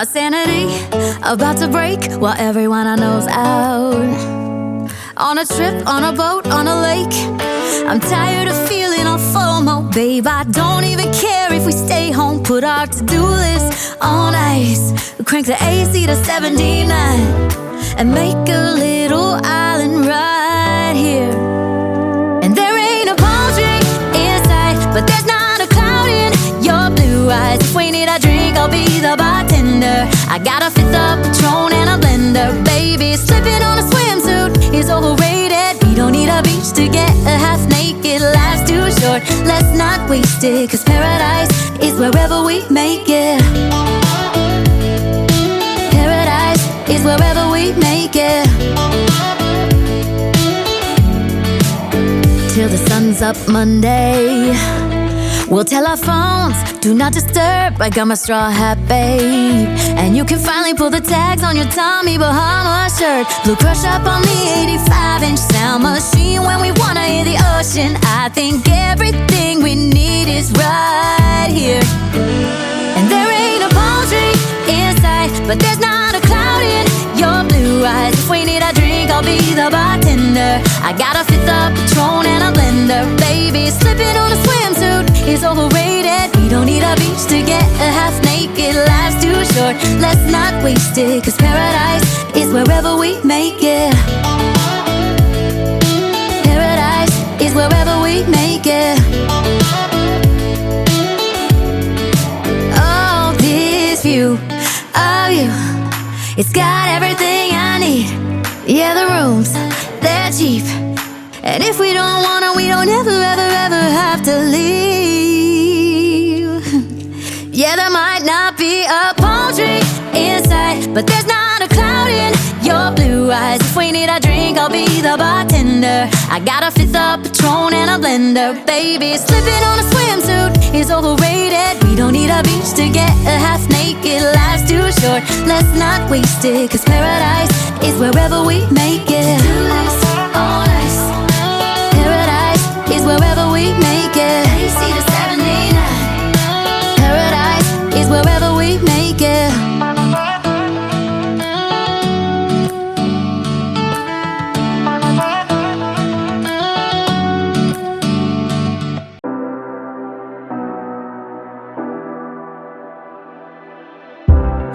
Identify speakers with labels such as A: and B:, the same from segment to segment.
A: My sanity about to break while everyone I know's out. On a trip, on a boat, on a lake. I'm tired of feeling all FOMO, babe. I don't even care if we stay home. Put our to-do list on ice. Crank the AC to 79 and make a little island right here. And there ain't a palm tree in sight, but there's not a cloud in your blue eyes. If we need a drink, I'll be the bartender. I got a fifth of Patron and a blender, baby. Slipping on a swimsuit is overrated. We don't need a beach to get a half naked. Life's too short, let's not waste it, 'cause paradise is wherever we make it. Paradise is wherever we make it. Till the sun's up Monday, we'll tell our phones, do not disturb. I got my straw hat, babe. And you can finally pull the tags on your Tommy Bahama shirt. Blue crush up on the 85-inch sound machine. When we wanna hear the ocean, I think everything we need is right here. And there ain't a palm tree in sight, but there's not a cloud in your blue eyes. If we need a drink, I'll be the bartender. I got a fifth of Patron and a blender, baby. Slipping on a swimsuit is overrated. We don't need a beach to get a half naked. Life's too short, let's not waste it, 'cause paradise is wherever we make it. Paradise is wherever we make it. Oh, this view of you, it's got everything I need. Yeah, the rooms, they're cheap. And if we don't wanna, we don't ever, ever, ever have to leave. Yeah, there might not be a palm tree in sight, but there's not a cloud in your blue eyes. If we need a drink, I'll be the bartender. I got a fifth of Patron and a blender, baby. Slipping on a swimsuit is overrated. We don't need a beach to get a half naked. Life's too short, let's not waste it, 'cause paradise is wherever we make it. All nice. Paradise is wherever we make it. AC to 79. Paradise is wherever we make it.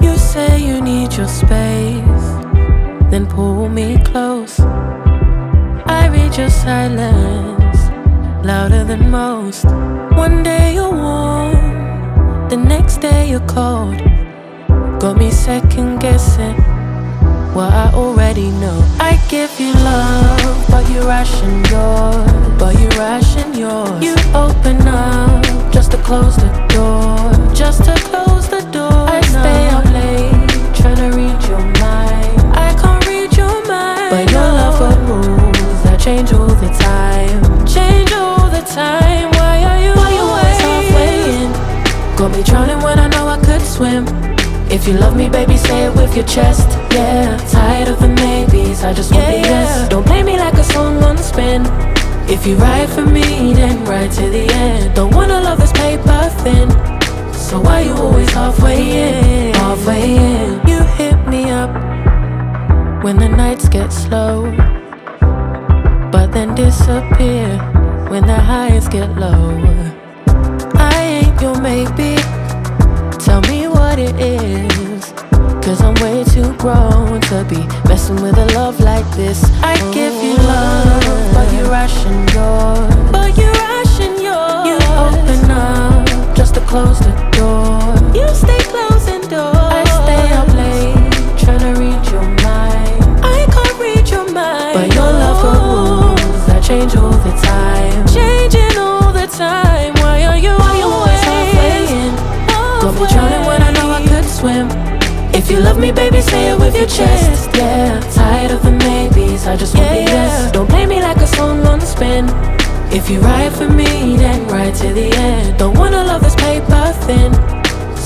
B: You say you need your space, then pull me close. I read your silence, louder than most. One day you're warm, the next day you're cold. Got me second guessing what I already know. I give you love, but you ration yours. You open up just to close the door. Just to close the door. I stay up late, trying to read your mind. I can't read your mind, but your love got rules that change all the time. Change all the time. Why are you always halfway in? Got me drowning when I know I could swim. If you love me, baby, say it with your chest. Yeah, tired of the maybes, I just want the yes. Don't play me like a song on spin. If you ride for me, then ride to the end. Don't wanna love this paper thin, so why you always halfway in? Halfway in. You hit me up when the nights get slow, but then disappear when the highs get low. I ain't your maybe, tell me what it is, 'cause I'm way too grown to be messing with a love like this. I give you love, but you ration yours. You open up just to close the door. You stay closing doors. I stay up late, trying to read your mind. I can't read your mind, but your love got rules that change all the time. Changing all the time. Why are you always halfway in? Got me drowning when I know I could swim. If you love me, baby, say it with your chest. Yeah, tired of the maybes, I just want the yes. Don't play me like a song on spin. If you ride for me, then ride to the end. Don't wanna love this paper thin,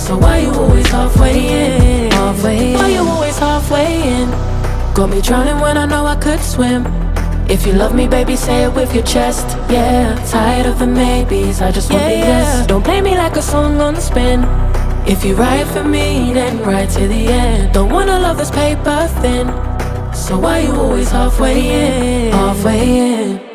B: so why you always halfway in? Why you always halfway in? Got me drowning when I know I could swim. If you love me, baby, say it with your chest. Yeah, tired of the maybes, I just want the yes. Don't play me like a song on spin. If you ride for me, then ride to the end. Don't wanna love this paper thin, so why you always halfway in? Halfway in.